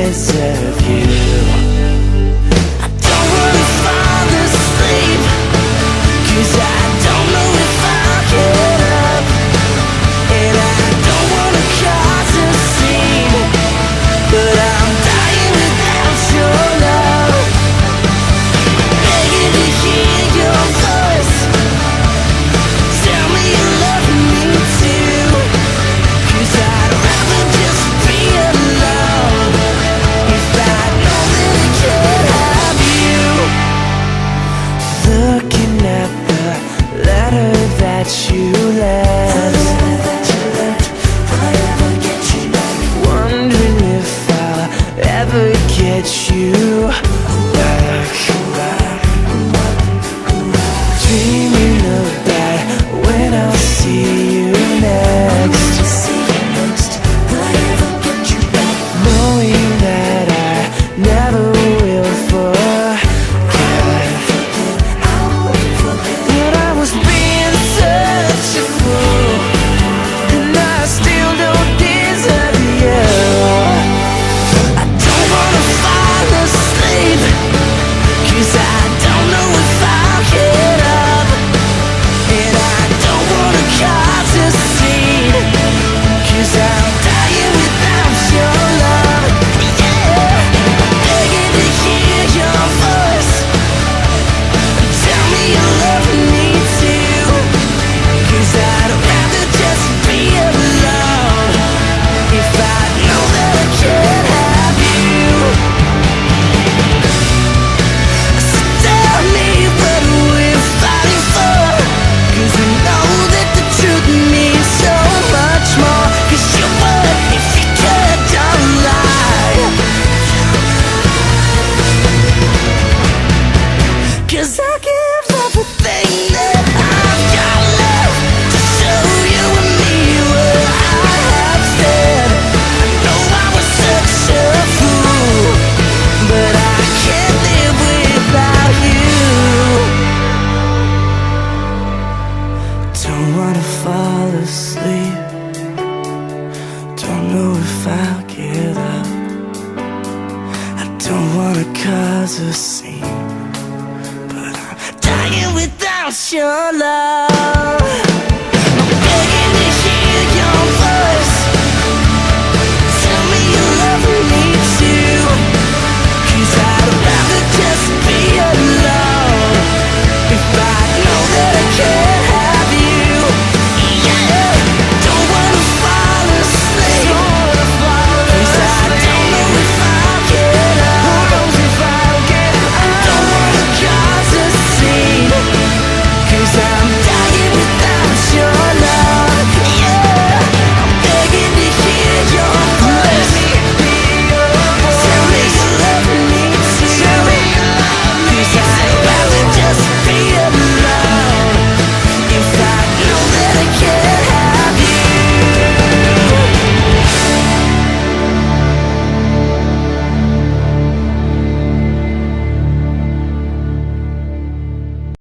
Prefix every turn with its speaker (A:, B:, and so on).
A: deserve you. I don't wanna fall asleep, 'cause I don't know if I'll get up. And I don't wanna cause a scene, but I'm dying without your love. Begging to hear your voice, tell me you love me too, 'cause I'd rather just be alone if I know that I can't have you. Looking at the letter that you left, wondering if I'll ever get you back. Dreaming about when I'll see you next, knowing that I never will forget. But I was being such a fool, and I still don't deserve you. I don't wanna fall asleep, 'cause I don't know if I'll get up. And I don't wanna cause a scene, 'cause I'm dying without your love. Yeah, begging to hear your voice, tell me you love me too, 'cause I'd rather just be alone if I know that I can't have you. So tell me what we're fighting for, 'cause we know that the truth means so much more. 'Cause you would if you could, don't lie. 'Cause I give everything that I've got left to show you and me what I have said. I know I was such a fool, but I can't live without you. Don't wanna fall asleep, don't know if I'll get up. I don't wanna cause a scene, but I'm dying without your love.